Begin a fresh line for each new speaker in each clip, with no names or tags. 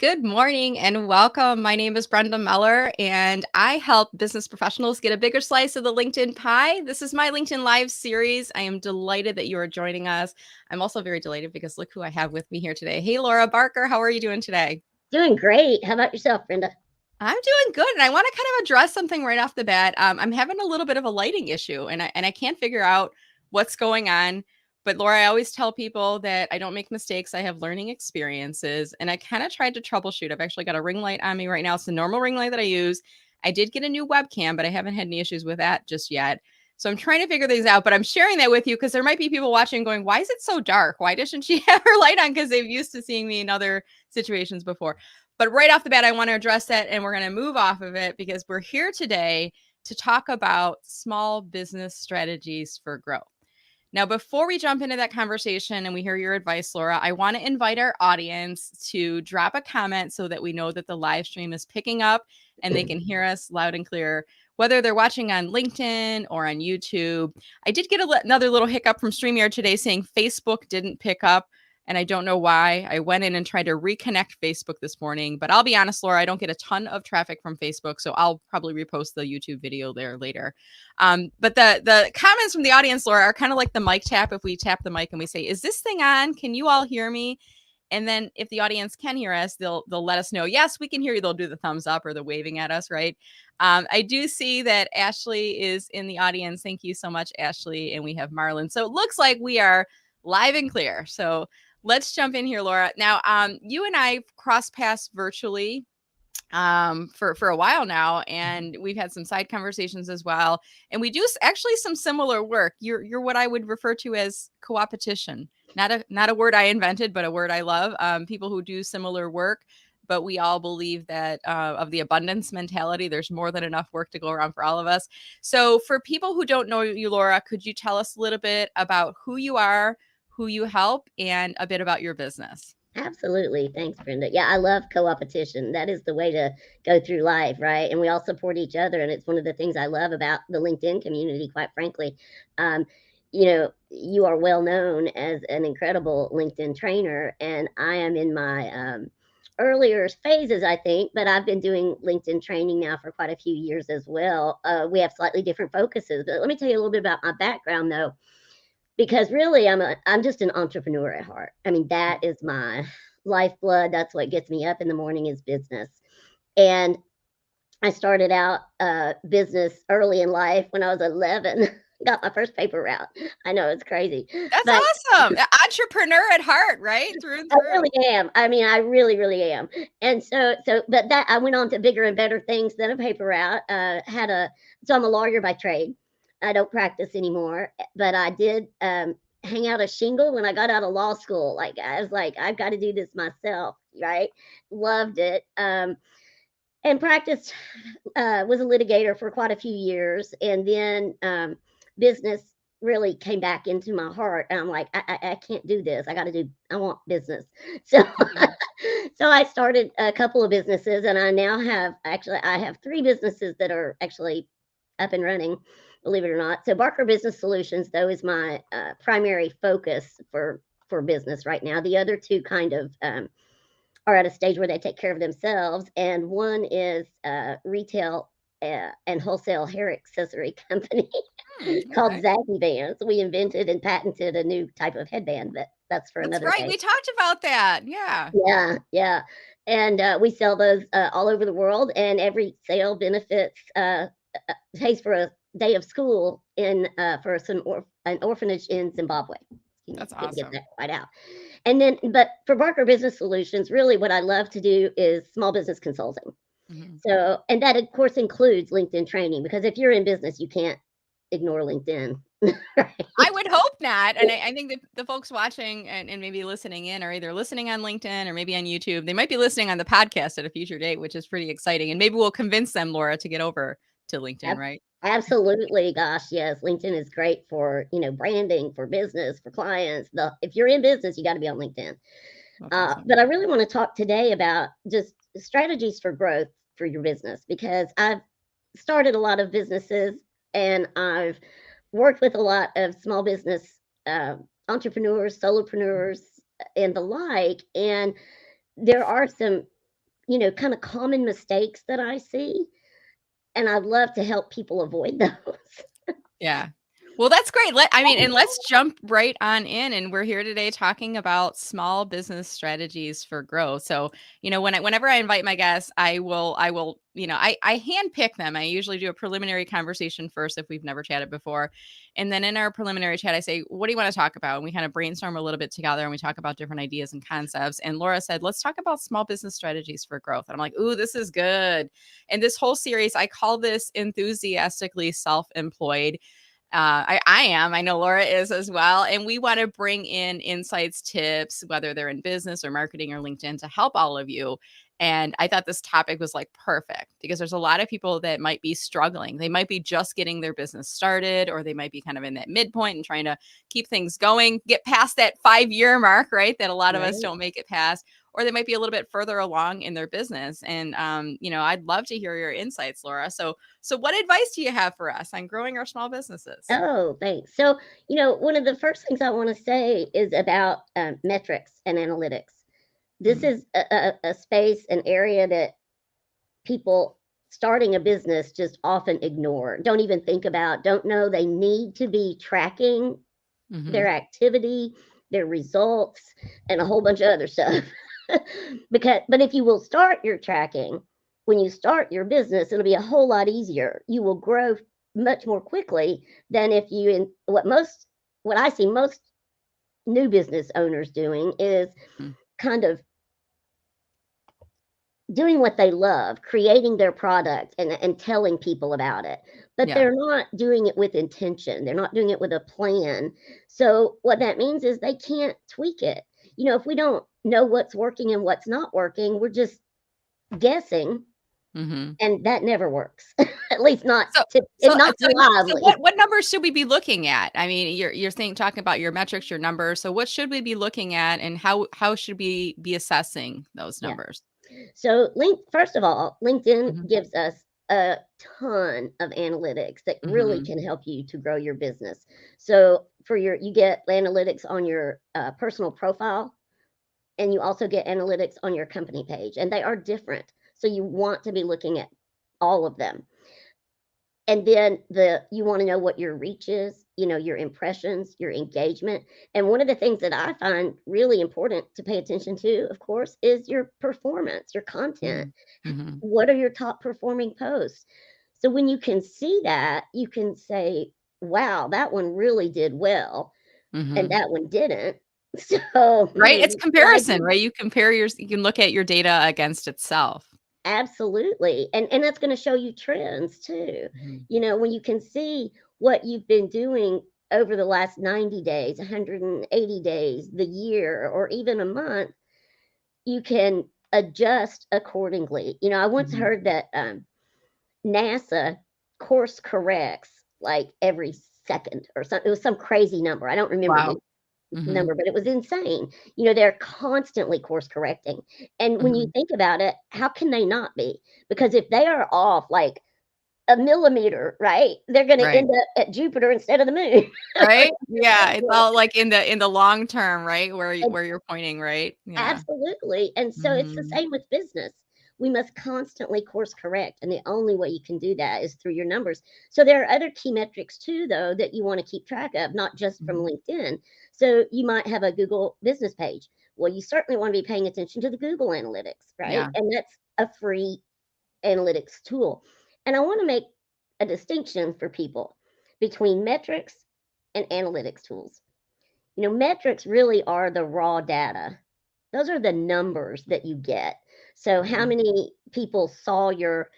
Good morning and welcome. My name is Brenda Meller, and I help business professionals get a bigger slice of the LinkedIn pie. This is my LinkedIn Live series. I am delighted that you are joining us. I'm also very delighted because look who I have with me here today. Hey, Laura Barker, how are you doing today?
Doing great. How about yourself, Brenda?
I'm doing good, and I want to kind of address something right off the bat. I'm having a little bit of a lighting issue, and I can't figure out what's going on. But Laura, I always tell people that I don't make mistakes. I have learning experiences, and I kind of tried to troubleshoot. I've actually got a ring light on me right now. It's the normal ring light that I use. I did get a new webcam, but I haven't had any issues with that just yet. So I'm trying to figure things out, but I'm sharing that with you because there might be people watching going, why is it so dark? Why doesn't she have her light on? Because they've used to seeing me in other situations before. But right off the bat, I want to address that, and we're going to move off of it because we're here today to talk about small business strategies for growth. Now, before we jump into that conversation and we hear your advice, Laura, I want to invite our audience to drop a comment so that we know that the live stream is picking up and they can hear us loud and clear, whether they're watching on LinkedIn or on YouTube. I did get another little hiccup from StreamYard today saying Facebook didn't pick up. And I don't know why. I went in and tried to reconnect Facebook this morning, but I'll be honest, Laura, I don't get a ton of traffic from Facebook, so I'll probably repost the YouTube video there later. But the comments from the audience, Laura, are kind of like the mic tap. If we tap the mic and we say, "Is this thing on? Can you all hear me?" And then if the audience can hear us, they'll let us know. Yes, we can hear you. They'll do the thumbs up or the waving at us, right? I do see that Ashley is in the audience. Thank you so much, Ashley. And we have Marlon. So it looks like we are live and clear. So let's jump in here, Laura. Now, you and I cross paths virtually for a while now, and we've had some side conversations as well. And we do actually some similar work. You're what I would refer to as co-opetition. Not a word I invented, but a word I love. People who do similar work, but we all believe that of the abundance mentality, there's more than enough work to go around for all of us. So for people who don't know you, Laura, could you tell us a little bit about who you are, who you help, and a bit about your business?
Absolutely. Thanks, Brenda. Yeah, I love co-opetition. That is the way to go through life, right? And we all support each other. And it's one of the things I love about the LinkedIn community, quite frankly. Um, you are well known as an incredible LinkedIn trainer, and I am in my earlier phases, I think, but I've been doing LinkedIn training now for quite a few years as well. We have slightly different focuses, but let me tell you a little bit about my background, though, because really I'm just an entrepreneur at heart. I mean, that is my lifeblood. That's what gets me up in the morning is business. And I started out business early in life when I was 11. Got my first paper route. I know it's crazy,
That's
but
awesome. Entrepreneur at heart, right? Through and
I
through.
really am. I mean, I really, really am. And but that I went on to bigger and better things than a paper route. So I'm a lawyer by trade. I don't practice anymore, but I did hang out a shingle when I got out of law school. Like I was like, I've got to do this myself, right? Loved it. And practiced, was a litigator for quite a few years. And then business really came back into my heart. And I'm like, I can't do this. I want business. So,
Mhm.
so I started a couple of businesses, and I now I have three businesses that are actually up and running, believe it or not. So Barker Business Solutions, though, is my primary focus for business right now. The other two kind of are at a stage where they take care of themselves, and one is retail and wholesale hair accessory company called
Okay.
Zaggy Bands. We invented and patented a new type of headband, but that's for
That's
another
right.
day.
We talked about that. Yeah.
Yeah, yeah. And we sell those all over the world, and every sale benefits pays for a day of school in for an orphanage in Zimbabwe. Excuse me,
That's
didn't get
awesome.
that quite out. And then, but for Barker Business Solutions, really what I love to do is small business consulting.
Mhm.
So, and that of course includes LinkedIn training, because if you're in business, you can't ignore LinkedIn.
I
Right?
would hope not. And I think that the folks watching and maybe listening in are either listening on LinkedIn or maybe on YouTube. They might be listening on the podcast at a future date, which is pretty exciting. And maybe we'll convince them, Laura, to get over to LinkedIn,
Ab-
right?
Absolutely, gosh, yes. LinkedIn is great for branding, for business, for clients. If you're in business, you got to be on LinkedIn.
That's awesome.
But I really want to talk today about just strategies for growth for your business, because I've started a lot of businesses, and I've worked with a lot of small business uh, entrepreneurs, solopreneurs, and the like. And there are some kind of common mistakes that I see, and I'd love to help people avoid those.
Yeah. Well, that's great. And let's jump right on in. And we're here today talking about small business strategies for growth. So, whenever I invite my guests, I will, I handpick them. I usually do a preliminary conversation first if we've never chatted before. And then in our preliminary chat, I say, what do you want to talk about? And we kind of brainstorm a little bit together and we talk about different ideas and concepts. And Laura said, let's talk about small business strategies for growth. And I'm like, ooh, this is good. And this whole series, I call this enthusiastically self-employed. I am. I know Laura is as well. And we want to bring in insights, tips, whether they're in business or marketing or LinkedIn, to help all of you. And I thought this topic was like perfect because there's a lot of people that might be struggling. They might be just getting their business started, or they might be kind of in that midpoint and trying to keep things going, get past that 5-year mark, right? That a lot of us
Right?
don't make it past, or they might be a little bit further along in their business. And, I'd love to hear your insights, Laura. So what advice do you have for us on growing our small businesses?
Oh, thanks. So, one of the first things I want to say is about metrics and analytics. This
Mhm.
is a space, an area that people starting a business just often ignore, don't even think about, don't know they need to be tracking their
Mhm.
activity, their results, and a whole bunch of other stuff. But if you will start your tracking when you start your business, it'll be a whole lot easier. You will grow much more quickly than if you in what I see most new business owners doing is
Mm.
kind of doing what they love, creating their product and telling people about it. But
Yeah.
they're not doing it with intention. They're not doing it with a plan. So what that means is they can't tweak it. If we don't know what's working and what's not working, we're just guessing,
Mhm.
and that never works. At least not
So
and not
so
reliably.
what numbers should we be looking at? I mean, you're saying talking about your metrics, your numbers. So what should we be looking at, and how should we be assessing those
Yeah.
numbers?
So, first of all, LinkedIn
Mhm.
gives us a ton of analytics that really
Mhm.
can help you to grow your business. So, you get analytics on your personal profile, and you also get analytics on your company page, and they are different. So, you want to be looking at all of them. And then you wanna know what your reach is, your impressions, your engagement, and one of the things that I find really important to pay attention to, of course, is your performance, your content.
Mhm. Mhm.
What are your top performing posts? So when you can see that, you can say, "Wow, that one really did well, and
Mhm.
that one didn't." So,
Right? It's
why
comparison,
do
right? You can look at your data against itself.
Absolutely, and that's gonna show you trends too.
Mhm.
When you can see what you've been doing over the last 90 days, 180 days, the year, or even a month, you can adjust accordingly. I once
Mhm.
heard that, NASA course corrects, like, every second or something. It was some crazy number, I don't remember the
Wow. Mhm.
number, but it was insane. They're constantly course correcting. And when you
Mhm.
think about it, how can they not be? Because if they are off like a millimeter, right, they're going to
Right.
end up at Jupiter instead of the moon. Or
Right?
something
Yeah, it's
crazy.
all like in the long term, right?
And
Where you're pointing, right? Yeah.
absolutely. And so it's the
Mhm.
same with business. We must constantly course correct. And the only way you can do that is through your numbers. So there are other key metrics too, though, that you want to keep track of, not just from
Mhm.
LinkedIn. So you might have a Google business page. Well, you certainly want to be paying attention to the Google Analytics, right?
Yeah.
And that's a free analytics tool. And I want to make a distinction for people between metrics and analytics tools. Metrics really are the raw data. Those are the numbers that you get. So, how
Mhm.
many people saw your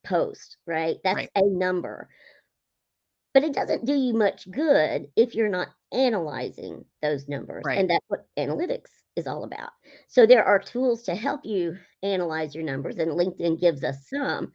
post, right? That's
Right.
a number. But it doesn't do you much good if you're not analyzing those numbers.
Right.
And that's what analytics is all about. So, there are tools to help you analyze your numbers, and LinkedIn gives us some.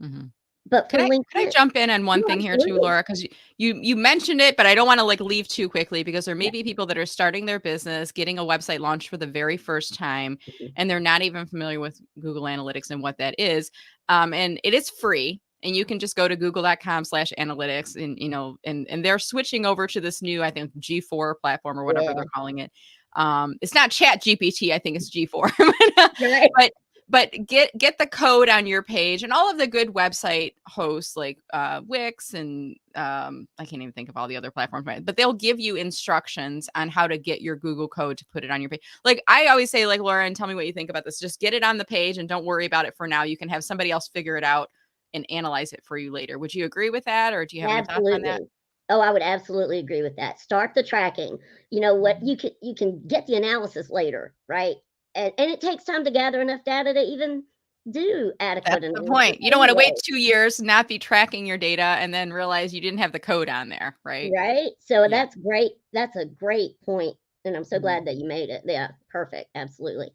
Mhm.
But
Can
for
I
LinkedIn,
jump in on one
oh,
thing here too,
absolutely.
Laura? Because you mentioned it, but I don't want to like leave too quickly because there may
Yeah.
be people that are starting their business, getting a website launched for the very first time,
Mhm.
and they're not even familiar with Google Analytics and what that is. And it is free. And you can just go to google.com/analytics and and they're switching over to this new, I think, G4 platform or whatever
Yeah.
they're calling it. It's not Chat GPT, I think it's G4.
Right.
but but get the code on your page, and all of the good website hosts like Wix and I can't even think of all the other platforms, right? But they'll give you instructions on how to get your Google code to put it on your page. Like I always say, like, Laura, and tell me what you think about this. Just get it on the page and don't worry about it for now. You can have somebody else figure it out and analyze it for you later. Would you agree with that, or do you have any thoughts on that?
Absolutely. Oh, I would absolutely agree with that. Start the tracking. You know what? You can get the analysis later, right? And it takes time to gather enough data to even do adequate
That's the
analysis
point. You don't want to wait
anyway.
2 years, not be tracking your data, and then realize you didn't have the code on there, right?
Right? So
Yeah.
that's great. That's a great point, and I'm so
Mhm.
glad that you made it. Yeah, perfect. Absolutely.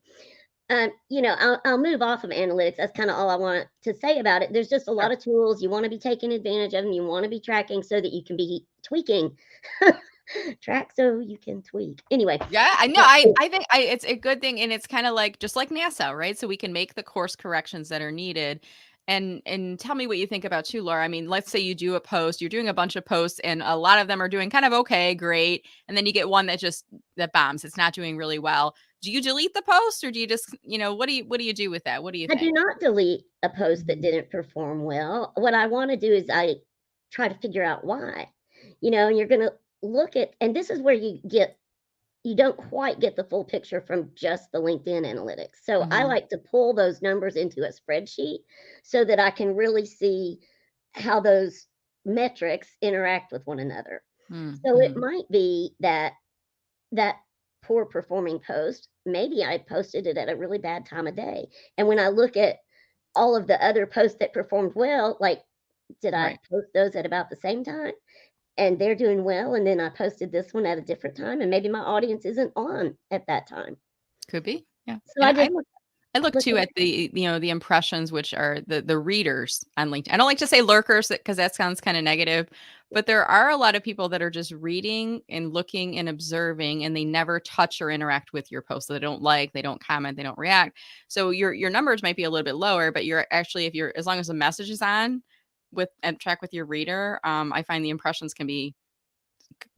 I'll move off of analytics. That's kind of all I want to say about it. There's just a lot
Sure.
of tools you want to be taking advantage of, and you want to be tracking so that you can be tweaking. Track so you can tweak. Anyway,
Yeah, I know.
uh,
I think it's a good thing, and it's kind of like just like NASA, right? So we can make the course corrections that are needed. And tell me what you think about too, Laura. I mean, let's say you do a post, you're doing a bunch of posts, and a lot of them are doing kind of okay, great, and then you get one that bombs. It's not doing really well. Do you delete the post, or do you just, what do you do with that? What do you
I do
think?
not delete a post that
Mhm.
didn't perform well. What I want to do is I try to figure out why. And you're going to look at, and this is where you don't quite get the full picture from just the LinkedIn analytics. So I
Mhm.
like to pull those numbers into a spreadsheet so that I can really see how those metrics interact with one another. So it
Mhm.
might be that poor performing post, maybe I posted it at a really bad time of day. And when I look at all of the other posts that performed well, like, did I
Right.
post those at about the same time? And they're doing well, and then I posted this one at a different time, and maybe my audience isn't on at that time.
Could be. Yeah.
So
And
I
I
just
look
look
too
at
at the impressions, which are the readers on LinkedIn. I don't like to say lurkers because that sounds kind of negative, but there are a lot of people that are just reading and looking and observing, and they never touch or interact with your post. So they don't like, they don't comment, they don't react. So your numbers might be a little bit lower, but you're actually, if you're, as long as the message is on with and track with your reader, I find the impressions can be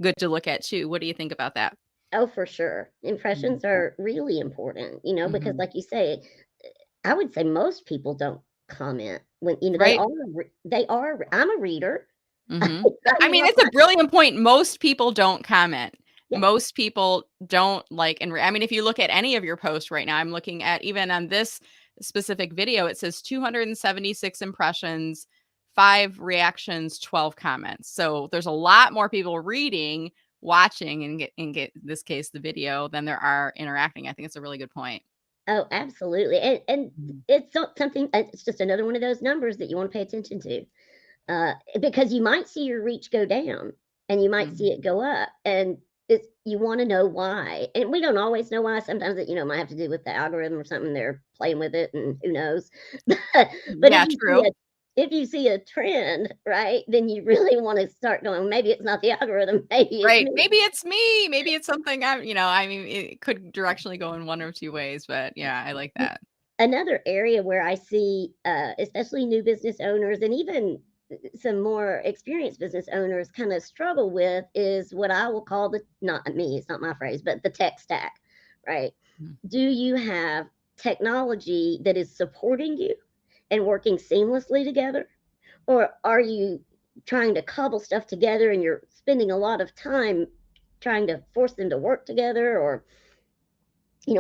good to look at too. What do you think about that?
oh, for sure.
Mhm.
Impressions are really important, because
Mhm.
like you say, I would say most people don't comment when,
Right.
they are I'm a reader. I
Mhm. I
read
mean,
off
it's
my
a brilliant point. Most people don't comment.
yeah.
Most people don't like and I mean, if you look at any of your posts right now, I'm looking at even on this specific video, it says 276 impressions, 5 reactions, 12 comments. So there's a lot more people reading, watching, and get this case the video than there are interacting. I think it's a really good point.
Oh, absolutely, and
Mhm.
it's not something it's just another one of those numbers that you wanna pay attention to, because you might see your reach go down, and you might see
Mhm.
it go up, and you wanna know why, and we don't always know why. Sometimes it, might have to do with the algorithm or something, they're playing with it, and who knows? But
Yeah, true.
if you see a trend, right, then you really wanna start going, "Maybe it's not the algorithm, maybe it's
Right.
me."
Maybe it's me. Maybe it's something I mean, it could directionally go in one or two ways, but yeah, I like that.
Another area where I see, especially new business owners and even some more experienced business owners kind of struggle with is what I will call not me, it's not my phrase, but the tech stack, right?
Mm.
Do you have technology that is supporting you and working seamlessly together? Or are you trying to cobble stuff together and you're spending a lot of time trying to force them to work together? Or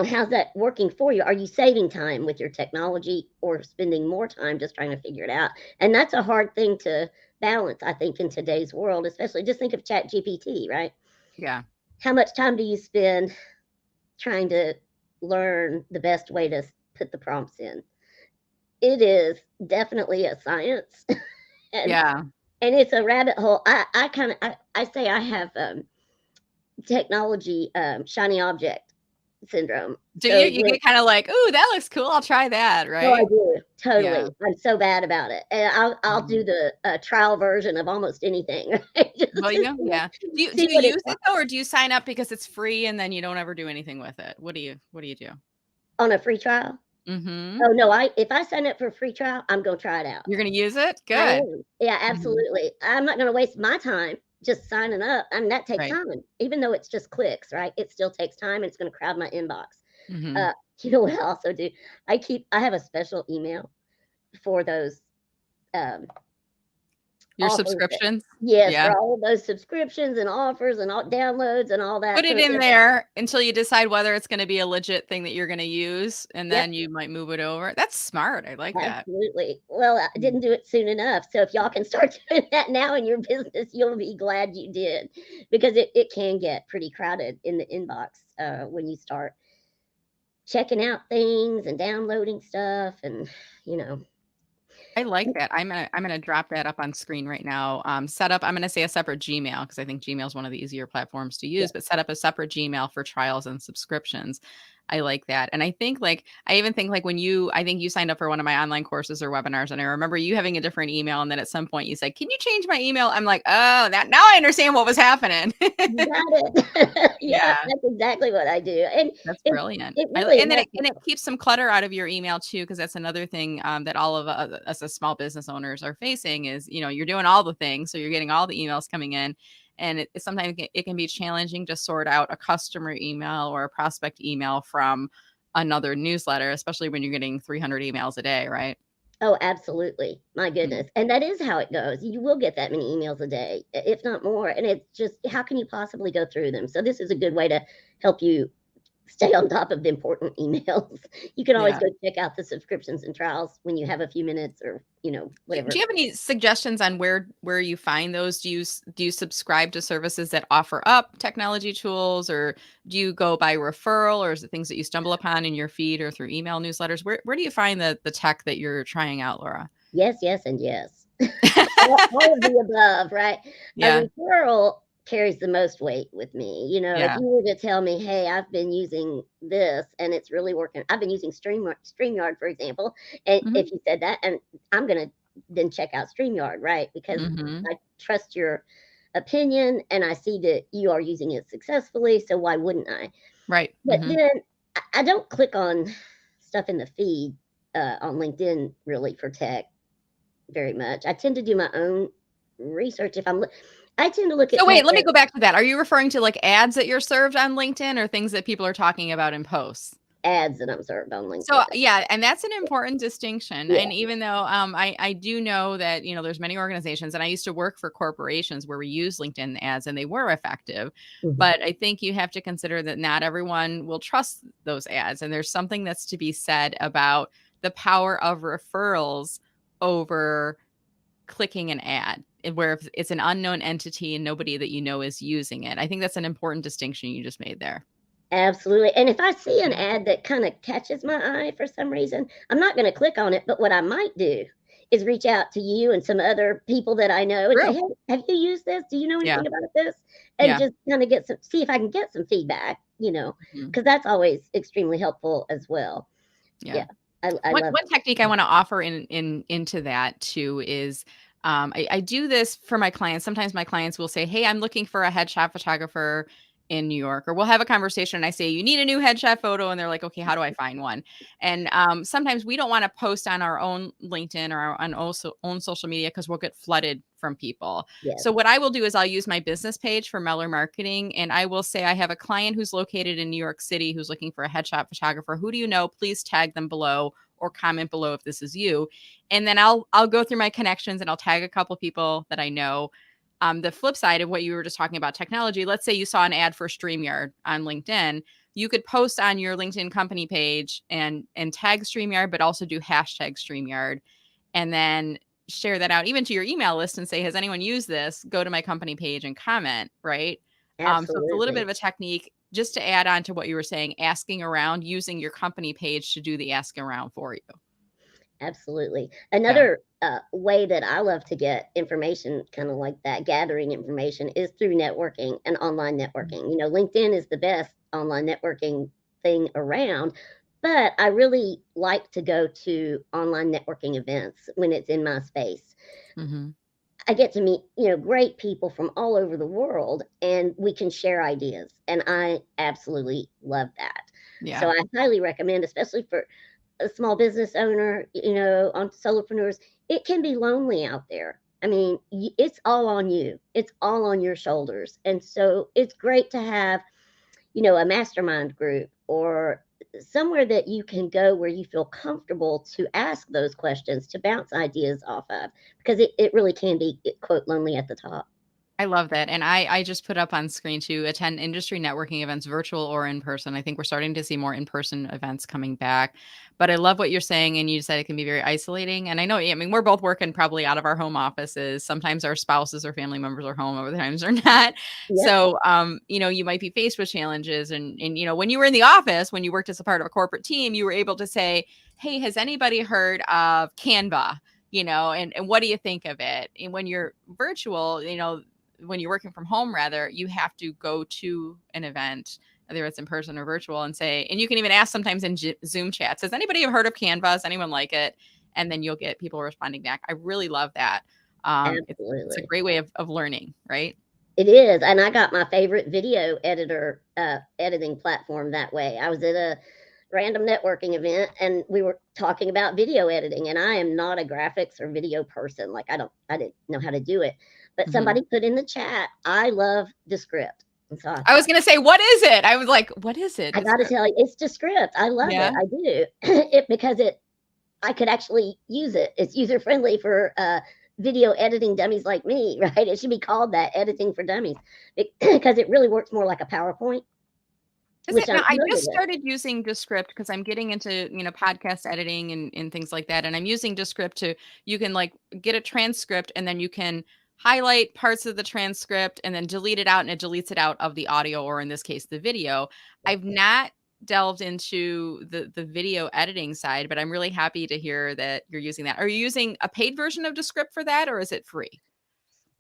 how's that working for you? Are you saving time with your technology or spending more time just trying to figure it out? And that's a hard thing to balance, I think, in today's world, especially just think of Chat GPT, right?
Yeah.
How much time do you spend trying to learn the best way to put the prompts in? It is definitely a science, and
Yeah.
and it's a rabbit hole. I say I have technology shiny object syndrome.
Do you?
So
You
when
get kind of like, "Ooh, that looks cool. I'll try that,"
No, I
right?
do,
Yeah.
totally. I'm so bad about it, and I'll do
Mhm.
the, trial version of almost anything, right? Just
Well,
to
yeah. Do
see
you
what it's
use it though, or do you sign up because it's free and then you don't ever do anything with it? What do you do?
on a free trial.
Mhm.
Oh, no, I if I sign up for a free trial, I'm gonna try it out.
You're gonna use it?
I
Good.
am. Yeah,
Mhm.
absolutely. I'm not gonna waste my time just signing up. I mean, that takes
Right.
time. Even though it's just clicks, right? It still takes time, and it's gonna crowd my inbox.
Hmm.
Uh, you know what I also do? I have a special email for those um,
Your
offers that,
subscriptions.
yes,
Yeah.
for all of those subscriptions and offers and all downloads and all
Put
that. So
it
it
in
never,
there until you decide whether it's gonna be a legit thing that you're gonna use, and
yep,
then you might move it over. That's smart, I like that.
absolutely. Well, I
Mm.
didn't do it soon enough. So if y'all can start doing that now in your business, you'll be glad you did, because it can get pretty crowded in the inbox when you start checking out things and downloading stuff and, you know,
I like that. I'm gonna drop that up on screen right now. Set up. I'm gonna say a separate Gmail because I think Gmail is one of the easier platforms to
yeah.
use. But set up a separate Gmail for trials and subscriptions. I like that, and I think like I even think like when I think you signed up for one of my online courses or webinars, and I remember you having a different email, and then at some point you said, "Can you change my email?" I'm like, "Oh, that now I understand what was happening."
You got it. Yep,
Yeah.
that's exactly what I do, and
That's
it
brilliant.
it
I
really
and then
has.
it keeps some clutter out of your email too, because that's another thing, that all of us as small business owners are facing is, you're doing all the things, so you're getting all the emails coming in, and sometimes it can be challenging to sort out a customer email or a prospect email from another newsletter, especially when you're getting 300 emails a day, right?
Oh, absolutely. My
Mm.
goodness, and that is how it goes. You will get that many emails a day, if not more, and it's just how can you possibly go through them? So this is a good way to help you stay on top of the important emails. You can always
Yeah.
go check out the subscriptions and trials when you have a few minutes or,
Do
whatever.
you have any suggestions on where you find those? Do you subscribe to services that offer up technology tools, or do you go by referral, or is it things that you stumble upon in your feed or through email newsletters? Where do you find the tech that you're trying out, Laura?
Yes, yes, and yes. All of the above, right? A
Yeah,
referral carries the most weight with me. If
yeah.
you were to tell me, "Hey, I've been using this and it's really working." I've been using StreamYard, for example, and
Mhm,
if you said that, and I'm gonna then check out StreamYard, right? Because
mhm.
I trust your opinion and I see that you are using it successfully, so why wouldn't I?
Right,
But
mhm.
then I don't click on stuff in the feed on LinkedIn really for tech very much. I tend to do my own research if I tend to look at
So
tech
wait, let me
as
go back to that. Are you referring to, like, ads that you're served on LinkedIn or things that people are talking about in posts?
ads that I'm served on
So,
LinkedIn.
yeah, and that's an important distinction,
Yeah.
and even though, I do know that, there's many organizations, and I used to work for corporations where we use LinkedIn ads, and they were effective,
Mhm.
but I think you have to consider that not everyone will trust those ads, and there's something that's to be said about the power of referrals over clicking an ad, where if it's an unknown entity and nobody that you know is using it. I think that's an important distinction you just made there.
Absolutely, and if I see an ad that kinda catches my eye for some reason, I'm not gonna click on it, but what I might do is reach out to you and some other people that I know and say,
True.
"Hey, have you used this? Do you know
Yeah,
anything about this?" And
yeah,
just kinda get some see if I can get some feedback,
mhm,
because that's always extremely helpful as well.
yeah.
Yeah, I
One
love
one technique I wanna offer into that too is, I do this for my clients. Sometimes my clients will say, "Hey, I'm looking for a headshot photographer in New York," or we'll have a conversation and I say, "You need a new headshot photo," and they're like, "Okay, how do I find one?" And, sometimes we don't wanna post on our own LinkedIn or our own social media because 'cause we'll get flooded from people.
yes,
So what I will do is I'll use my business page for Meller Marketing, and I will say, "I have a client who's located in New York City who's looking for a headshot photographer. Who do you know? Please tag them below or comment below if this is you." And then I'll go through my connections and I'll tag a couple people that I know. The flip side of what you were just talking about technology, let's say you saw an ad for StreamYard on LinkedIn, you could post on your LinkedIn company page and tag StreamYard, but also do hashtag StreamYard, and then share that out even to your email list and say, "Has anyone used this? Go to my company page and comment," right? So it's a little bit
absolutely.
of a technique just to add on to what you were saying, asking around, using your company page to do the asking around for you.
Absolutely.
Yeah.
Another way that I love to get information, kind of like that, gathering information, is through networking and online
Mhm.
networking. LinkedIn is the best online networking thing around, but I really like to go to online networking events when it's in my space.
Mhm.
I get to meet, great people from all over the world and we can share ideas. And I absolutely love that. So
Yeah.
I highly recommend, especially for a small business owner, on solopreneurs, it can be lonely out there. I mean, it's all on you. It's all on your shoulders. And so it's great to have, a mastermind group or somewhere that you can go where you feel comfortable to ask those questions, to bounce ideas off of, because it really can be, quote, lonely at the top.
I love that, and I just put up on screen to attend industry networking events, virtual or in person. I think we're starting to see more in-person events coming back, but I love what you're saying, and you said it can be very isolating, and I mean, we're both working probably out of our home offices. Sometimes our spouses or family members are home, other times they're not.
Yep,
So, you might be faced with challenges, and when you were in the office, when you worked as a part of a corporate team, you were able to say, "Hey, has anybody heard of Canva?" And what do you think of it? And when you're virtual, when you're working from home, rather, you have to go to an event, whether it's in person or virtual, and say, and you can even ask sometimes in Zoom chats, has anybody heard of Canva? Does anyone like it? And then you'll get people responding back. I really love that. It's a
absolutely.
great way of learning, right?
It is, and I got my favorite video editor editing platform that way. I was at a random networking event and we were talking about video editing, and I am not a graphics or video person. Like I didn't know how to do it. But
Mhm.
somebody put in the chat, I love Descript. And so I
I was
thought,
going to say, what is it? I was like, what is it?
I got to
Describe.
tell you, it's Descript. I love it.
Yeah.
I do. Because I could actually use it. It's user friendly for video editing dummies like me, right? It should be called that, editing for dummies, because it really works more like a PowerPoint,
Is
which
it?
I'm
Now, I
familiar
just
with.
started using Descript because I'm getting into, podcast editing and things like that. And I'm using Descript you can like get a transcript and then you can highlight parts of the transcript and then delete it out and it deletes it out of the audio or in this case, the video. I've not delved into the video editing side, but I'm really happy to hear that you're using that. Are you using a paid version of Descript for that or is it free?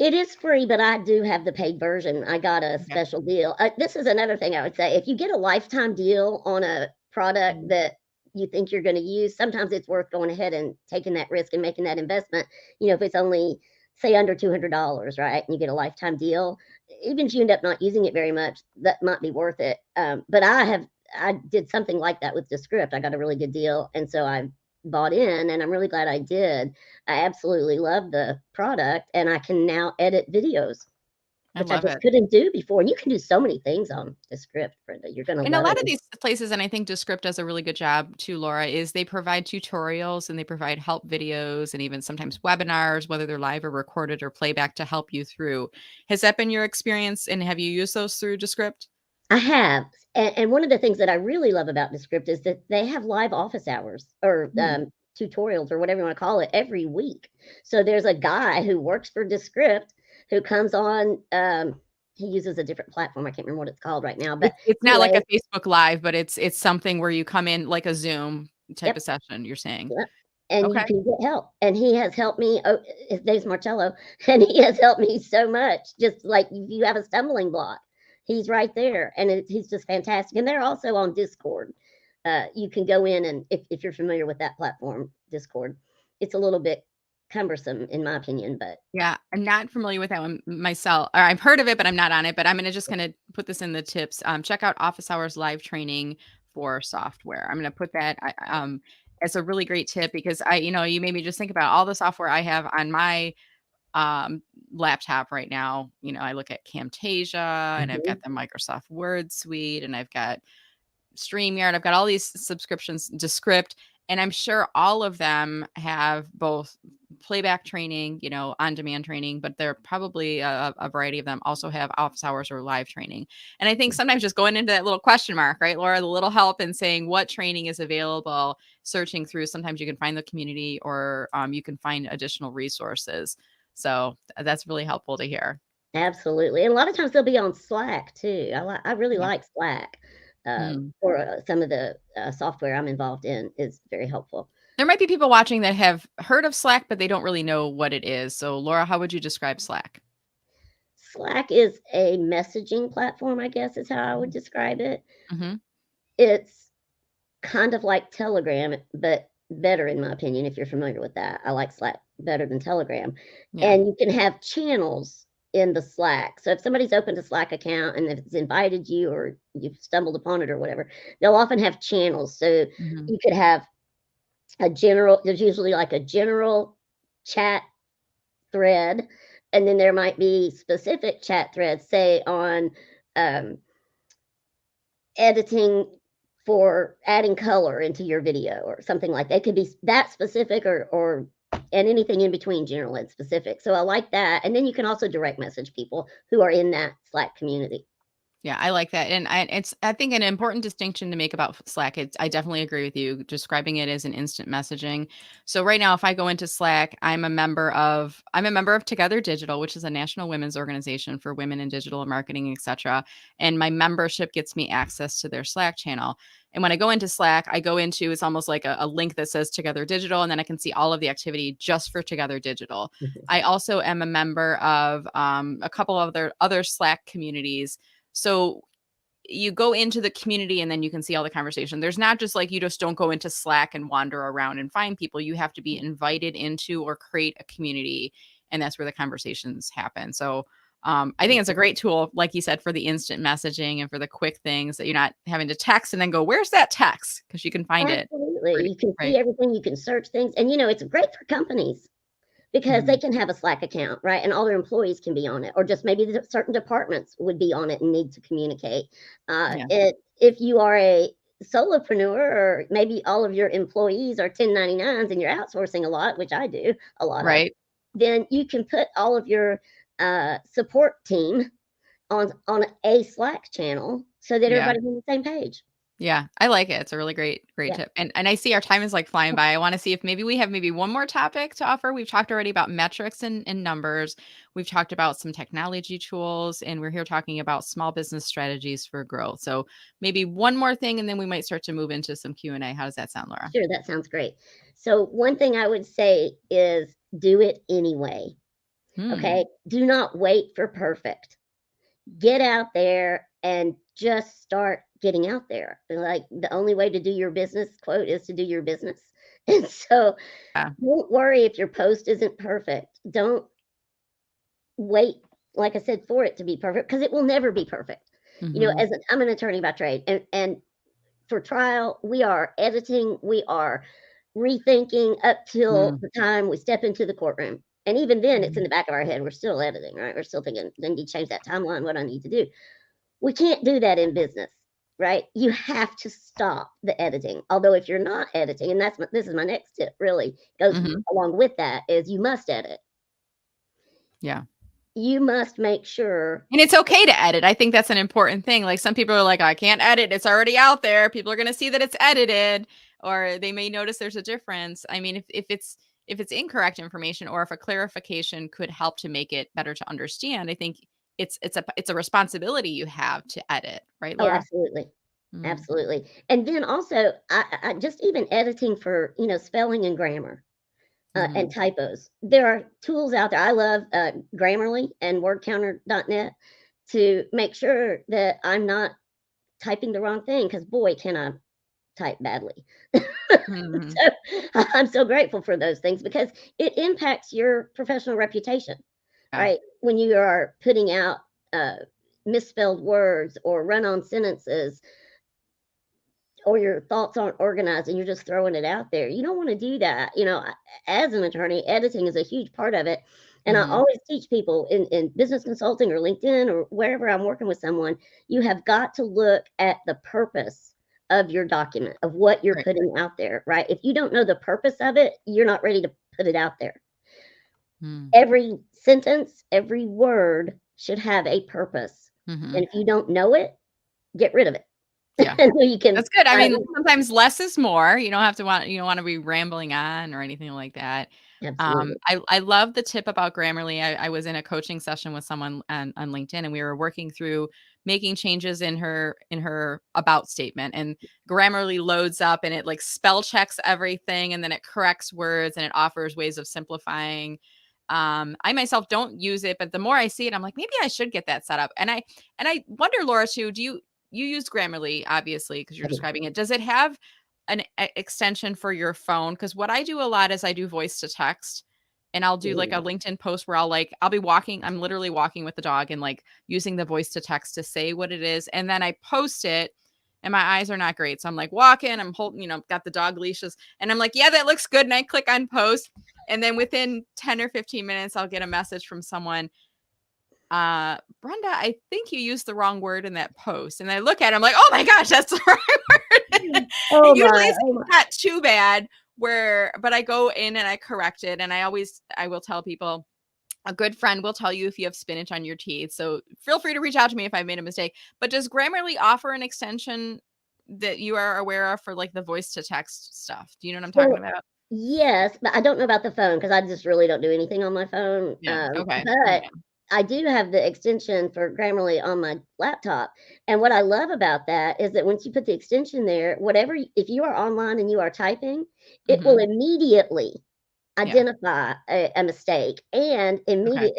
It is free, but I do have the paid version. I got a
Okay.
special deal. This is another thing I would say. If you get a lifetime deal on a product
Mhm.
that you think you're going to use, sometimes it's worth going ahead and taking that risk and making that investment. If it's only, say, under $200, right? And you get a lifetime deal, even if you end up not using it very much, that might be worth it. But I did something like that with Descript. I got a really good deal. And so I bought in, and I'm really glad I did. I absolutely love the product, and I can now edit videos,
I
which I
love
just
it.
couldn't do before. And you can do so many things on the script, Brenda. You're gonna
And a
love
lot of
it.
these places, and I think Descript does a really good job too, Laura, is they provide tutorials and they provide help videos and even sometimes webinars, whether they're live or recorded or playback to help you through. Has that been your experience? And have you used those through Descript?
I have, and one of the things that I really love about Descript is that they have live office hours or
Hmm.
tutorials or whatever you want to call it every week. So there's a guy who works for Descript who comes on. He uses a different platform. I can't remember what it's called right now, but
It's not like
anyway,
a Facebook Live, but it's something where you come in like a Zoom type
yep.
of session, you're saying.
Yep, and you
Okay.
can get help, and he has helped me. Oh, his name's Marcello, and he has helped me so much. Just like if you have a stumbling block, he's right there, and he's just fantastic. And they're also on Discord. You can go in, and if you're familiar with that platform, Discord, it's a little bit cumbersome in my opinion, but
Yeah, I'm not familiar with that one myself. Or I've heard of it, but I'm not on it. But I'm gonna put this in the tips. Check out Office Hours live training for software. I'm gonna put that as a really great tip because you made me just think about all the software I have on my um, laptop right now. I look at Camtasia and I've got
mhm,
the Microsoft Word suite and I've got StreamYard. I've got all these subscriptions to Script, and I'm sure all of them have both playback training, on demand training, but they're probably a variety of them also have office hours or live training. And I think sometimes just going into that little question mark, right, Laura, the little help and saying what training is available, searching through, sometimes you can find the community or you can find additional resources. So that's really helpful to hear.
absolutely. And a lot of times they'll be on Slack too. I really
Yeah.
like Slack.
Mm.
For some of the software I'm involved in is very helpful.
There might be people watching that have heard of Slack, but they don't really know what it is. So, Laura, how would you describe Slack?
Slack is a messaging platform, I guess is how I would describe it.
Mhm.
It's kind of like Telegram, but better in my opinion, if you're familiar with that. I like Slack better than Telegram.
Yeah.
And you can have channels in the Slack. So if somebody's opened a Slack account and it's invited you or you've stumbled upon it or whatever, they'll often have channels. So
Mhm.
you could have there's usually like a general chat thread, and then there might be specific chat threads, say on um, editing for adding color into your video or something like that. It could be that specific or and anything in between general and specific. So I like that. And then you can also direct message people who are in that Slack community.
Yeah, I like that. And it's, I think, an important distinction to make about Slack. I definitely agree with you describing it as an instant messaging. So right now, if I go into Slack, I'm a member of Together Digital, which is a national women's organization for women in digital marketing, etc. And my membership gets me access to their Slack channel. And when I go into Slack, it's almost like a link that says Together Digital, and then I can see all of the activity just for Together Digital.
Mhm.
I also am a member of a couple of other Slack communities. So you go into the community and then you can see all the conversation. There's not just like, you just don't go into Slack and wander around and find people. You have to be invited into or create a community, and that's where the conversations happen. So I think it's a great tool, like you said, for the instant messaging and for the quick things that you're not having to text and then go, where's that text? Because you can find it.
Absolutely. You can
Right.
see everything, you can search things. And it's great for companies because they
Mhm.
can have a Slack account, right? And all their employees can be on it, or just maybe certain departments would be on it and need to communicate.
Yeah.
If you are a solopreneur, or maybe all of your employees are 1099s and you're outsourcing a lot, which I do a lot of,
Right.
then you can put all of your support team on a Slack channel so that
Yeah.
everybody's on the same page.
Yeah, I like it. It's a really great
Yeah,
tip. And I see our time is like flying by. I want to see if maybe we have maybe one more topic to offer. We've talked already about metrics and numbers. We've talked about some technology tools, and we're here talking about small business strategies for growth. So maybe one more thing, and then we might start to move into some Q&A. How does that sound, Laura?
sure, that sounds great. So one thing I would say is do it anyway.
Hmm.
Okay? Do not wait for perfect. Get out there and just start getting out there. Like, the only way to do your business, quote, is to do your business. And so
Yeah.
don't worry if your post isn't perfect. Don't wait, like I said, for it to be perfect, because it will never be perfect.
Hmm.
I'm an attorney by trade, and for trial, we are editing, we are rethinking up till
Hmm.
the time we step into the courtroom. And even then, it's in
Hmm.
the back of our head. We're still editing, right? We're still thinking, I need to change that timeline, what I need to do. We can't do that in business, right? You have to stop the editing. Although if you're not editing, and this is my next tip, really goes
Hmm.
along with that, is you must edit.
Yeah.
You must make sure.
And it's okay to edit. I think that's an important thing. Like, some people are like, I can't edit. It's already out there. People are going to see that it's edited, or they may notice there's a difference. I mean, if it's incorrect information, or if a clarification could help to make it better to understand, I think it's a responsibility you have to edit, right,
Oh,
Laura?
absolutely.
Mm.
Absolutely. And then also, I just even editing for, spelling and grammar, and
Mhm.
typos. There are tools out there. I love Grammarly and wordcounter.net to make sure that I'm not typing the wrong thing, because boy, can I type badly.
Mhm.
So I'm so grateful for those things because it impacts your professional reputation,
Yeah.
right? When you are putting out uh, misspelled words or run on sentences, or your thoughts aren't organized and you're just throwing it out there. You don't want to do that. As an attorney, editing is a huge part of it. And I
Mhm.
always teach people in business consulting or LinkedIn or wherever I'm working with someone, you have got to look at the purpose of your document, of what you're
Right.
putting out there, right? If you don't know the purpose of it, you're not ready to put it out there.
Mm.
Every sentence, every word should have a purpose. And
Mhm.
if you don't know it, get rid of it.
Yeah.
And so you can
That's good. I
find
mean, sometimes less is more. You don't want to be rambling on or anything like that.
absolutely.
I love the tip about Grammarly. I was in a coaching session with someone on LinkedIn, and we were working through making changes in her about statement, and Grammarly loads up and it like spell checks everything, and then it corrects words and it offers ways of simplifying. I myself don't use it, but the more I see it, I'm like, maybe I should get that set up. And I wonder, Laura, too, you use Grammarly, obviously, because you're describing it. Does it have an extension for your phone? Because what I do a lot is I do voice to text, and I'll do like a
Ooh.
LinkedIn post where I'll be walking. I'm literally walking with the dog and like using the voice to text to say what it is, and then I post it. And my eyes are not great, so I'm like walking. I'm holding, got the dog leashes, and I'm like, yeah, that looks good. And I click on post, and then within 10 or 15 minutes, I'll get a message from someone, Brenda, I think you used the wrong word in that post. And I look at it, I'm like, oh my gosh, that's the right word.
Oh
Usually
my,
it's
oh my.
not too bad but I go in and I correct it. And I will tell people, a good friend will tell you if you have spinach on your teeth. So feel free to reach out to me if I made a mistake. But does Grammarly offer an extension that you are aware of for like the voice to text stuff? Do you know what I'm talking
So,
about?
yes, but I don't know about the phone because I just really don't do anything on my phone,
Yeah. Okay.
but
Yeah.
I do have the extension for Grammarly on my laptop, and what I love about that is that once you put the extension there, whatever if you are online and you are typing, it will
Hmm.
immediately
Yeah.
identify a mistake and
Okay.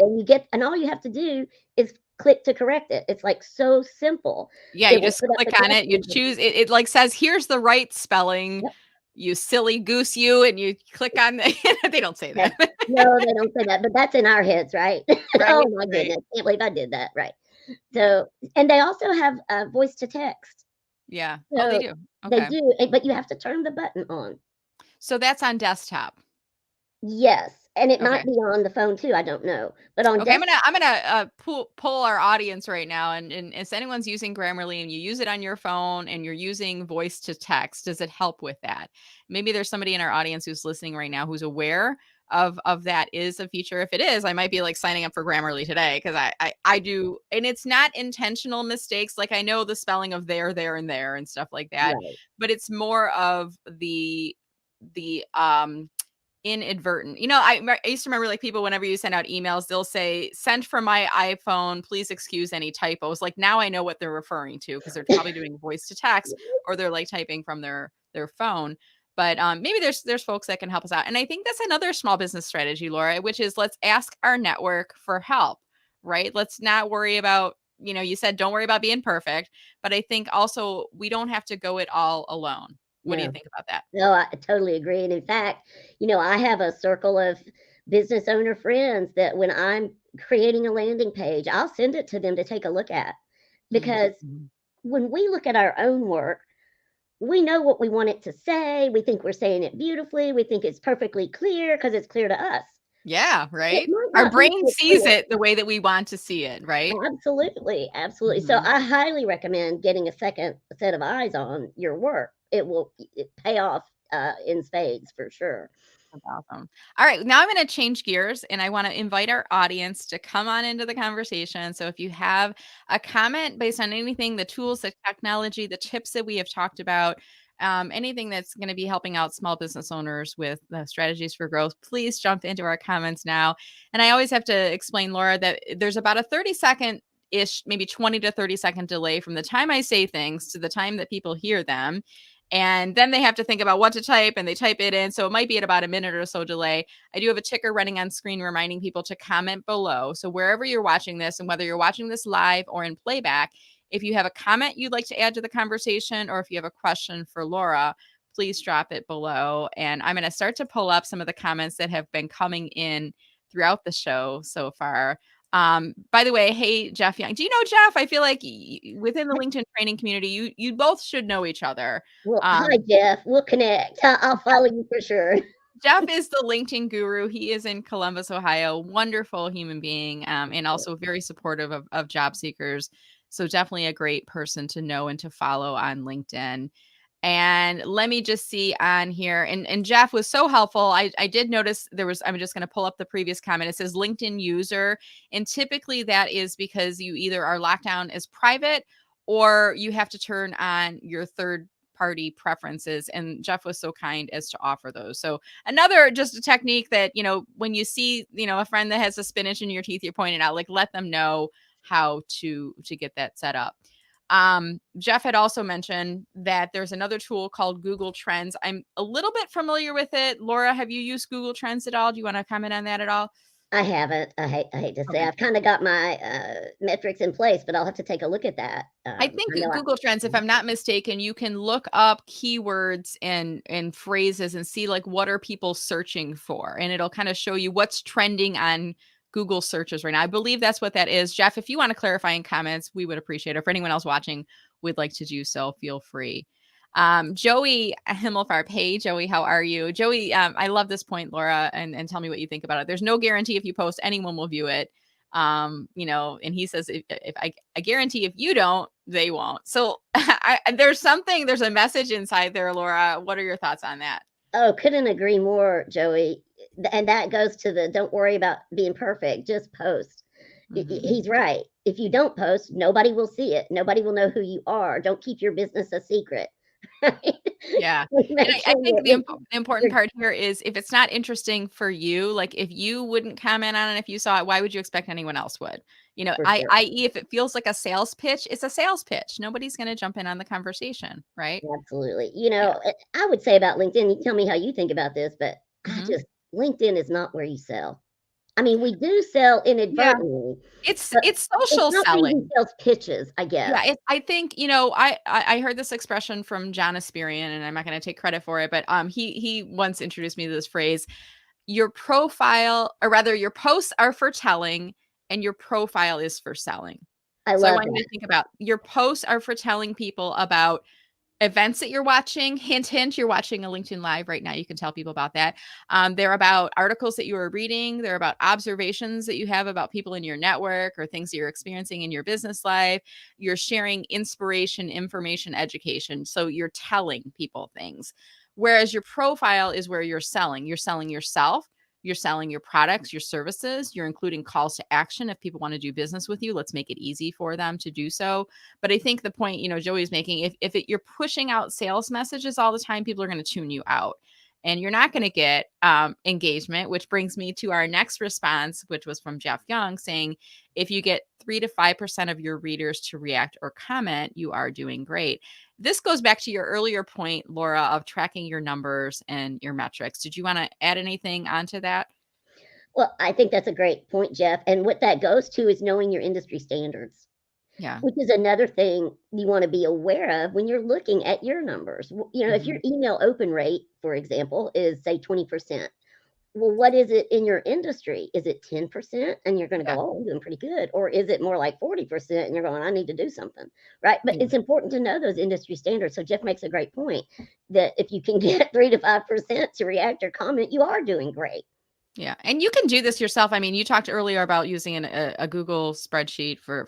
and all you have to do is click to correct it. It's, like, so simple.
Yeah.
It
You
will
just
put up
click
the
on it. You
correction.
choose it. It like says, here's the right spelling.
Yep,
You silly goose, you, and you click on the, they don't say
yes.
that.
No, they don't say that, but that's in our heads, right?
Right.
Oh my
Right.
goodness, can't believe I did that, right.
Yeah.
So and they also have, voice to text.
Yeah. Oh, they
So
do.
they
Okay.
do, but you have to turn the button on.
So that's on desktop.
Yes, and it might
Okay.
be on the phone too, I don't know, but on
Okay,
desk
I'm gonna pull our audience right now, and if anyone's using Grammarly and you use it on your phone and you're using voice to text, does it help with that? Maybe there's somebody in our audience who's listening right now who's aware of that is a feature. If it is, I might be like signing up for Grammarly today because I do, and it's not intentional mistakes. Like I know the spelling of there, and there, and stuff like that,
right,
but it's more of the inadvertent. I used to remember like people whenever you send out emails, they'll say sent from my iPhone, please excuse any typos. Like now I know what they're referring to because they're probably doing voice to text or they're like typing from their phone. But maybe there's folks that can help us out. And I think that's another small business strategy, Laura, which is let's ask our network for help, right? Let's not worry about, you said don't worry about being perfect, but I think also we don't have to go it all alone. What do you
no.
think about that?
No, I totally agree, and in fact, I have a circle of business owner friends that when I'm creating a landing page, I'll send it to them to take a look at, because
Mhm.
when we look at our own work, we know what we want it to say, we think we're saying it beautifully, we think it's perfectly clear because it's clear to us.
Yeah,
It
right?
might
Our
not be
brain
so
sees
clear.
it the way that we want to see it, right?
Absolutely, absolutely. So
Mhm.
I highly recommend getting a second set of eyes on your work. It will pay off, in spades for sure.
That's awesome. All right, now I'm gonna change gears, and I wanna invite our audience to come on into the conversation. So if you have a comment based on anything, the tools, the technology, the tips that we have talked about, anything that's gonna be helping out small business owners with the strategies for growth, please jump into our comments now. And I always have to explain, Laura, that there's about a 30-second ish, maybe 20 to 30-second delay from the time I say things to the time that people hear them. And then they have to think about what to type and they type it in. So it might be at about a minute or so delay. I do have a ticker running on screen reminding people to comment below. So wherever you're watching this, and whether you're watching this live or in playback, if you have a comment you'd like to add to the conversation, or if you have a question for Laura, please drop it below. And I'm going to start to pull up some of the comments that have been coming in throughout the show so far. By the way, hey Jeff Young, do you know Jeff? I feel like within the LinkedIn training community, you both should know each other.
Well, hi,
um,
Jeff. We'll connect. I'll follow you for sure.
Jeff is the LinkedIn guru. He is in Columbus, Ohio. Wonderful human being, and also very supportive of job seekers. So definitely a great person to know and to follow on LinkedIn. And let me just see on here. And Jeff was so helpful. I did notice I'm just going to pull up the previous comment. It says LinkedIn user. And typically that is because you either are locked down as private or you have to turn on your third party preferences. And Jeff was so kind as to offer those. So another just a technique that, when you see, a friend that has a spinach in your teeth, you're pointing out, like, let them know how to get that set up. Jeff had also mentioned that there's another tool called Google Trends. I'm a little bit familiar with it. Laura, have you used Google Trends at all? Do you want to comment on that at all?
I haven't. I hate to say
Okay.
I've kinda got my, metrics in place, but I'll have to take a look at that.
I think
I know I
Google Trends, if I'm not mistaken, you can look up keywords and phrases and see like what are people searching for, and it'll kind of show you what's trending on Google searches right now. I believe that's what that is. Jeff, if you want to clarify in comments, we would appreciate it. If anyone else watching would like to do so, feel free. Joey Himmelfarb, hey Joey, how are you? Joey, I love this point, Laura, and tell me what you think about it. There's no guarantee if you post, anyone will view it. And he says, if I guarantee if you don't, they won't. So there's a message inside there, Laura. What are your thoughts on that?
Oh, couldn't agree more, Joey. And that goes to the don't worry about being perfect, just post.
Mm-hmm.
He's right. If you don't post, nobody will see it. Nobody will know who you are. Don't keep your business a secret.
Yeah. And
Make
I
sure
think
that
the important part here is if it's not interesting for you, like if you wouldn't comment on it, if you saw it, why would you expect anyone else would?
for sure.
I.e., if it feels like a sales pitch, it's a sales pitch. Nobody's going to jump in on the conversation, right?
Absolutely.
Yeah.
I would say about LinkedIn, you tell me how you think about this, but
Hmm.
LinkedIn is not where you sell. I mean, we do sell
Yeah.
inadvertently,
It's
but
it's
it's
social
not where you do
selling.
sales pitches, I
Yeah,
guess.
I think, I heard this expression from John Asperian, and I'm not going to take credit for it, but he once introduced me to this phrase: your profile, or rather, your posts are for telling, and your profile is for selling.
I
So I
love
want you
that.
to think about your posts are for telling people about events that you're watching. Hint, hint, you're watching a LinkedIn Live right now. You can tell people about that. They're about articles that you are reading. They're about observations that you have about people in your network or things that you're experiencing in your business life. You're sharing inspiration, information, education. So you're telling people things. Whereas your profile is where you're selling. You're selling yourself. You're selling your products, your services. You're including calls to action. If people want to do business with you, let's make it easy for them to do so. But I think the point, Joey's making, you're pushing out sales messages all the time, people are going to tune you out. And you're not going to get engagement, which brings me to our next response, which was from Jeff Young saying, if you get 3 to 5% of your readers to react or comment, you are doing great. This goes back to your earlier point, Laura, of tracking your numbers and your metrics. Did you want to add anything onto that?
Well, I think that's a great point, Jeff. And what that goes to is knowing your industry standards,
Yeah.
which is another thing you want to be aware of when you're looking at your numbers. If
Hmm.
your email open rate, for example, is say 20%, well, what is it in your industry? Is it 10%? And you're going to
Yeah.
go, oh, I'm doing pretty good. Or is it more like 40% and you're going, I need to do something, right? But
Yeah.
it's important to know those industry standards. So Jeff makes a great point that if you can get 3 to 5% to react or comment, you are doing great.
Yeah, and you can do this yourself. I mean, you talked earlier about using a Google spreadsheet for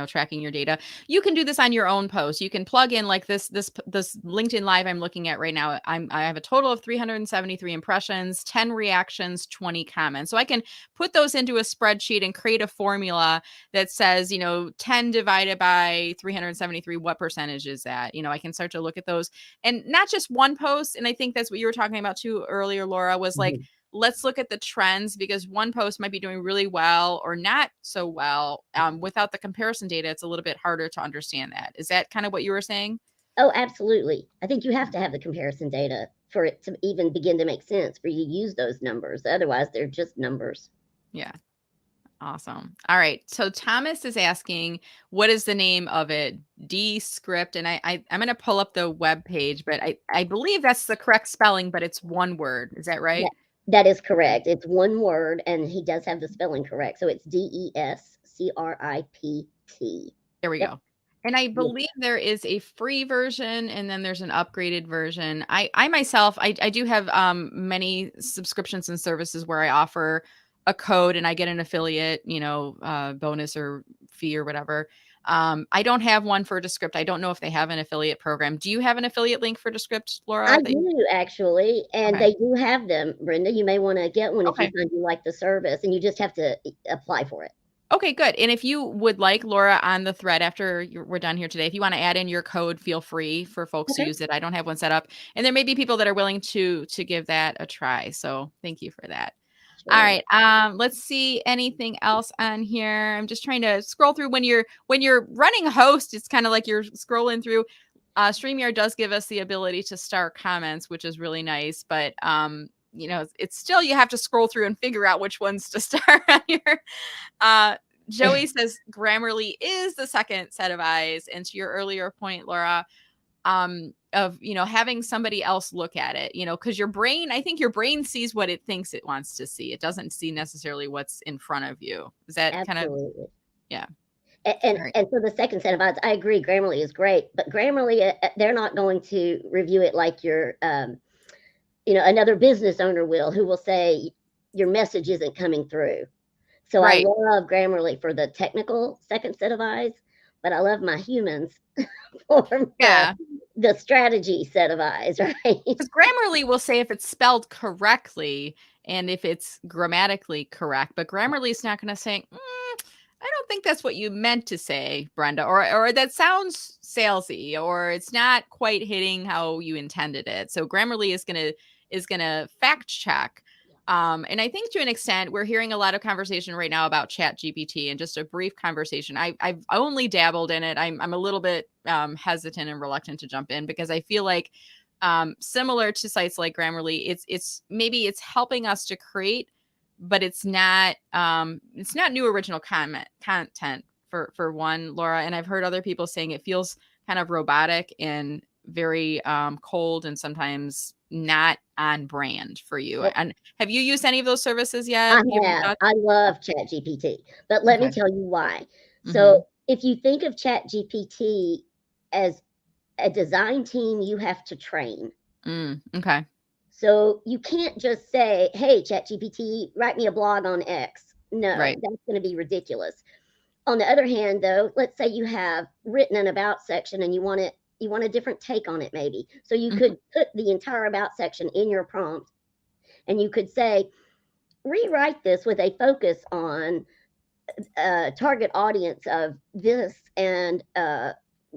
tracking your data. You can do this on your own post. You can plug in like this LinkedIn Live I'm looking at right now. I have a total of 373 impressions, 10 reactions, 20 comments. So I can put those into a spreadsheet and create a formula that says 10 divided by 373. What percentage is that? I can start to look at those, and not just one post. And I think that's what you were talking about too earlier, Laura. Was like,
Mhm.
let's look at the trends, because one post might be doing really well or not so well. Without the comparison data, it's a little bit harder to understand that. Is that kind of what you were saying?
Oh, absolutely. I think you have to have the comparison data for it to even begin to make sense for you to use those numbers. Otherwise, they're just numbers.
Yeah. Awesome. All right. So Thomas is asking, what is the name of it? Descript. And I'm going to pull up the web page, but I believe that's the correct spelling, but it's one word. Is that right?
That, that is correct. It's one word, and he does have the spelling correct. So it's DESCRIPT.
There we
Yep.
go. And I
Yeah.
believe there is a free version and then there's an upgraded version. I myself, I do have many subscriptions and services where I offer a code and I get an affiliate, bonus or fee or whatever. I don't have one for Descript. I don't know if they have an affiliate program. Do you have an affiliate link for Descript,
I
Laura?
do actually, and
Okay.
they do have them, Brenda. You may want to get one if you
Okay.
find you like the service, and you just have to apply for it.
Okay, good. And if you would like, Laura, on the thread after we're done here today, if you want to add in your code, feel free for folks to
Okay.
use it. I don't have one set up, and there may be people that are willing to give that a try. So thank you for that. All
Sure.
right. Let's see anything else on here. I'm just trying to scroll through. When you're running host, it's kind of like you're scrolling through. StreamYard does give us the ability to start comments, which is really nice, but it's still, you have to scroll through and figure out which ones to start on here. Uh, Joey says Grammarly is the second set of eyes. And to your earlier point, Laura, of having somebody else look at it, because I think your brain sees what it thinks it wants to see. It doesn't see necessarily what's in front of you. Is that kind of?
Absolutely.
Yeah.
And
All right.
and so the second set of odds, I agree, Grammarly is great, but Grammarly, they're not going to review it like another business owner will, who will say your message isn't coming through. So I
Right.
love Grammarly for the technical second set of eyes, but I love my humans for
Yeah.
the strategy set of eyes, right?
Because Grammarly will say if it's spelled correctly and if it's grammatically correct, but Grammarly is not going to say, I don't think that's what you meant to say, Brenda, or that sounds salesy, or it's not quite hitting how you intended it. So Grammarly is gonna fact check. And I think to an extent, we're hearing a lot of conversation right now about Chat GPT, and just a brief conversation. I've only dabbled in it. I'm a little bit hesitant and reluctant to jump in because I feel like similar to sites like Grammarly, it's maybe it's helping us to create, but it's not new original content for one, Laura. And I've heard other people saying it feels kind of robotic and very cold and sometimes not on brand for you.
Well,
And have you used any of those services
I
yet? Give them a
have.
thought.
I love ChatGPT, but let me
Okay.
tell you why.
Mm-hmm.
So if you think of ChatGPT as a design team you have to train.
Okay.
So you can't just say, "Hey, ChatGPT, write me a blog on X." No,
Right.
that's going to be ridiculous. On the other hand, though, let's say you have written an about section and you want a different take on it maybe. So you
Mhm.
could put the entire about section in your prompt and you could say, "Rewrite this with a focus on target audience of this and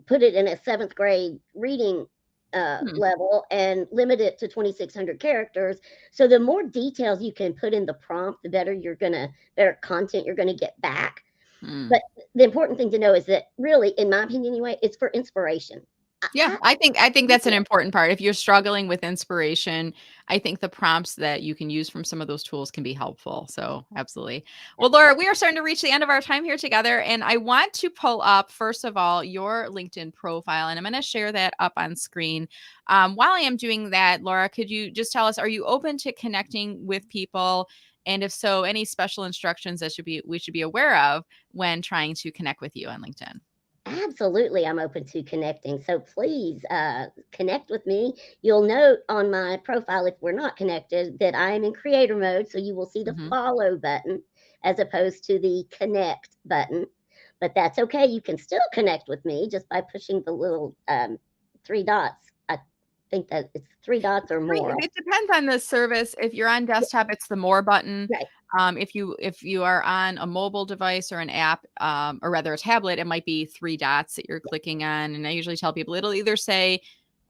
put it in a seventh grade reading
Hmm.
level and limit it to 2,600 characters. So the more details you can put in the prompt, the better content you're gonna get back.
Hmm.
But the important thing to know is that really, in my opinion anyway, it's for inspiration.
Yeah,
I
I think that's an important part. If you're struggling with inspiration, I think the prompts that you can use from some of those tools can be helpful. So, absolutely. Well,
That's right.
Laura, we are starting to reach the end of our time here together, and I want to pull up first of all your LinkedIn profile, and I'm going to share that up on screen. While I am doing that, Laura, could you just tell us, are you open to connecting with people? And if so, any special instructions that we should be aware of when trying to connect with you on LinkedIn?
Absolutely, I'm open to connecting. So please connect with me. You'll note on my profile, if we're not connected, that I am in creator mode. So you will see the
Hmm.
follow button as opposed to the connect button. But that's okay. You can still connect with me just by pushing the little three dots. I think that it's three dots or more.
It depends on the service. If you're on desktop, it's the more button.
Right.
If you are on a mobile device or an app, or rather a tablet, it might be three dots that you're clicking on. And I usually tell people it'll either say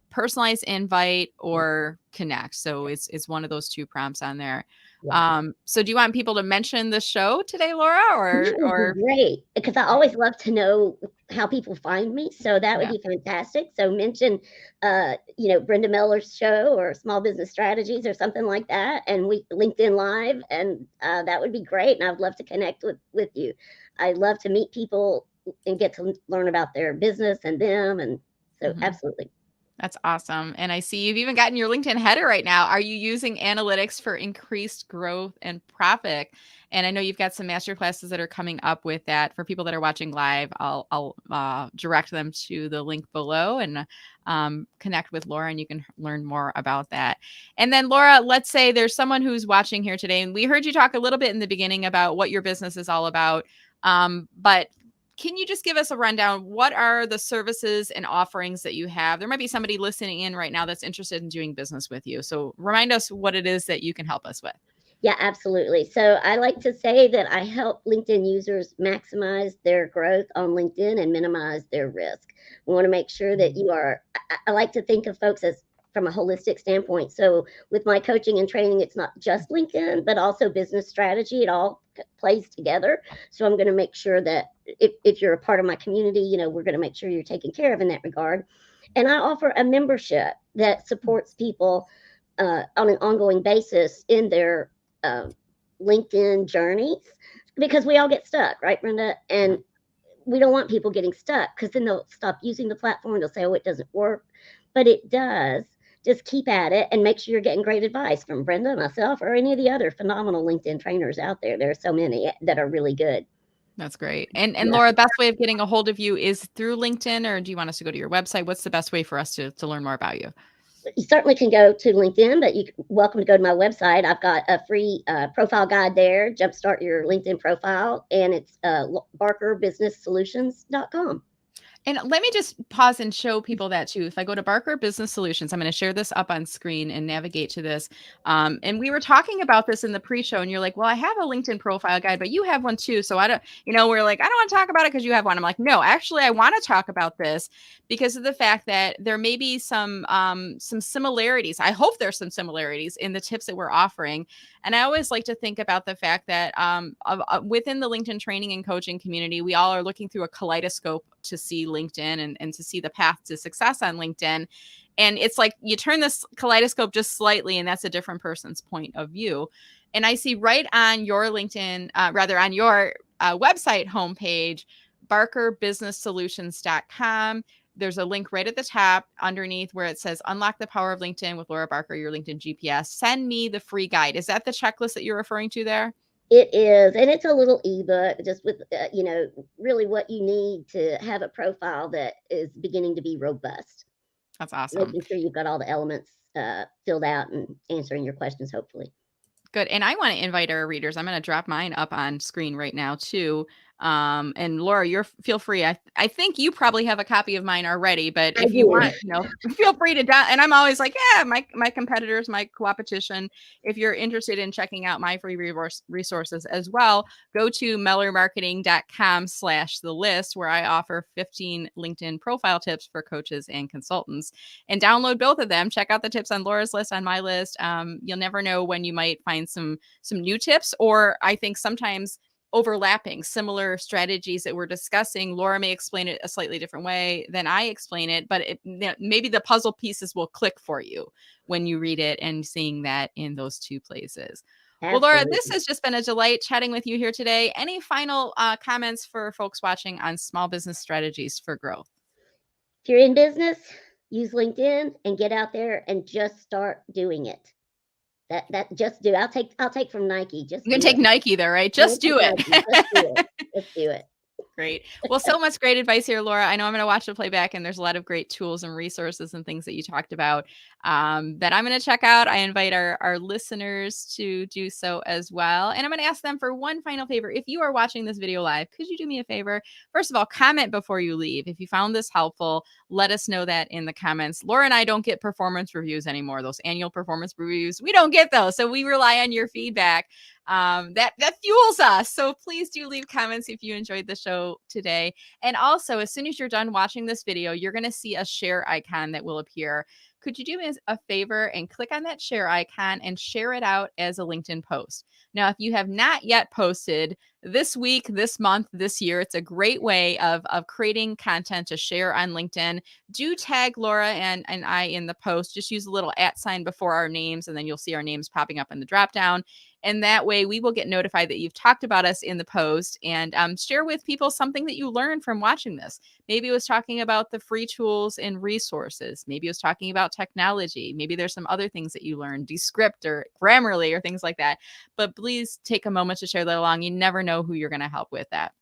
personalized invite or connect. So it's one of those two prompts on there.
Yeah.
So do you want people to mention the show today, Laura,
That would be
or
great because I always love to know how people find me. So that would
yeah.
be fantastic. So mention, Brenda Meller's show or Small Business Strategies or something like that, and we LinkedIn Live, and that would be great. And I'd love to connect with you. I love to meet people and get to learn about their business and them, and so
Mhm.
absolutely.
That's awesome. And I see you've even gotten your LinkedIn header right now. Are you using analytics for increased growth and profit? And I know you've got some master classes that are coming up with that. For people that are watching live, I'll direct them to the link below and connect with Laura, and you can learn more about that. And then, Laura, let's say there's someone who's watching here today, and we heard you talk a little bit in the beginning about what your business is all about. But can you just give us a rundown? What are the services and offerings that you have? There might be somebody listening in right now that's interested in doing business with you. So remind us what it is that you can help us with.
Yeah, absolutely. So I like to say that I help LinkedIn users maximize their growth on LinkedIn and minimize their risk. We want to make sure that you are, I like to think of folks as from a holistic standpoint. So with my coaching and training, it's not just LinkedIn, but also business strategy. It all plays together. So I'm going to make sure that if you're a part of my community, we're going to make sure you're taken care of in that regard. And I offer a membership that supports people on an ongoing basis in their uh, LinkedIn journeys because we all get stuck, right, Brenda?
Yeah.
And we don't want people getting stuck because then they'll stop using the platform. They'll say, oh, it doesn't work. But it does. Just keep at it and make sure you're getting great advice from Brenda, myself, or any of the other phenomenal LinkedIn trainers out there. There are so many that are really good.
That's great. And
Yeah.
Laura, best way of getting a hold of you is through LinkedIn, or do you want us to go to your website? What's the best way for us to learn more about you?
You certainly can go to LinkedIn, but you're welcome to go to my website. I've got a free profile guide there, Jumpstart Your LinkedIn Profile, and it's barkerbusinesssolutions.com.
And let me just pause and show people that too. If I go to Barker Business Solutions, I'm going to share this up on screen and navigate to this. And we were talking about this in the pre-show, and you're like, "Well, I have a LinkedIn profile guide, but you have one too." So I don't, we're like, "I don't want to talk about it because you have one." I'm like, "No, actually, I want to talk about this because of the fact that there may be some similarities. I hope there's some similarities in the tips that we're offering." And I always like to think about the fact that within the LinkedIn training and coaching community, we all are looking through a kaleidoscope to see LinkedIn and to see the path to success on LinkedIn. And it's like you turn this kaleidoscope just slightly, and that's a different person's point of view. And I see right on your LinkedIn, rather on your website homepage, barkerbusinesssolutions.com. There's a link right at the top underneath where it says Unlock the Power of LinkedIn with Laura Barker, your LinkedIn GPS. Send me the free guide. Is that the checklist that you're referring to there?
It is, and it's a little ebook just with, really what you need to have a profile that is beginning to be robust.
That's awesome.
Making sure you've got all the elements filled out and answering your questions, hopefully.
Good. And I want to invite our readers. I'm going to drop mine up on screen right now too. And Laura, feel free. I think you probably have a copy of mine already, but if you want, feel free to down. And I'm always like, yeah, my competitors, my competition. If you're interested in checking out my free resources as well, go to mellermarketing.com/the list, where I offer 15 LinkedIn profile tips for coaches and consultants, and download both of them. Check out the tips on Laura's list, on my list. You'll never know when you might find some new tips, or I think sometimes overlapping similar strategies that we're discussing. Laura may explain it a slightly different way than I explain it, but maybe the puzzle pieces will click for you when you read it and seeing that in those two places. Absolutely. Well, Laura, this has just been a delight chatting with you here today. Any final comments for folks watching on small business strategies for growth?
If you're in business, use LinkedIn and get out there and just start doing it. That just do. I'll take from Nike. Just
you can take Nike there, right? Just do it.
Just do it. Just do it.
Great. Well, so much great advice here, Laura. I know I'm going to watch the playback, and there's a lot of great tools and resources and things that you talked about that I'm going to check out. I invite our listeners to do so as well. And I'm going to ask them for one final favor. If you are watching this video live, could you do me a favor? First of all, comment before you leave. If you found this helpful, let us know that in the comments. Laura and I don't get performance reviews anymore. Those annual performance reviews, we don't get those. So we rely on your feedback. That fuels us. So please do leave comments if you enjoyed the show today. And also, as soon as you're done watching this video, you're going to see a share icon that will appear. Could you do me a favor and click on that share icon and share it out as a LinkedIn post? Now, if you have not yet posted this week, this month, this year, it's a great way of creating content to share on LinkedIn. Do tag Laura and I in the post. Just use a little @ before our names, and then you'll see our names popping up in the drop down. And that way we will get notified that you've talked about us in the post, and share with people something that you learned from watching this. Maybe it was talking about the free tools and resources. Maybe it was talking about technology. Maybe there's some other things that you learned, Descript or Grammarly or things like that. But please take a moment to share that along. You never know who you're going to help with that.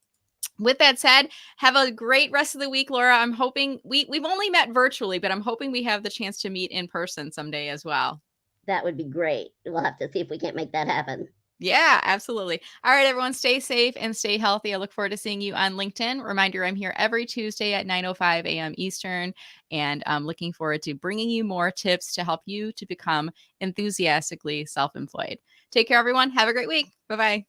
With that said, have a great rest of the week, Laura. I'm hoping we've only met virtually, but I'm hoping we have the chance to meet in person someday as well.
That would be great. We'll have to see if we can't make that happen.
Yeah, absolutely. All right, everyone, stay safe and stay healthy. I look forward to seeing you on LinkedIn. Reminder, I'm here every Tuesday at 9:05 a.m. Eastern, and I'm looking forward to bringing you more tips to help you to become enthusiastically self-employed. Take care, everyone. Have a great week. Bye-bye.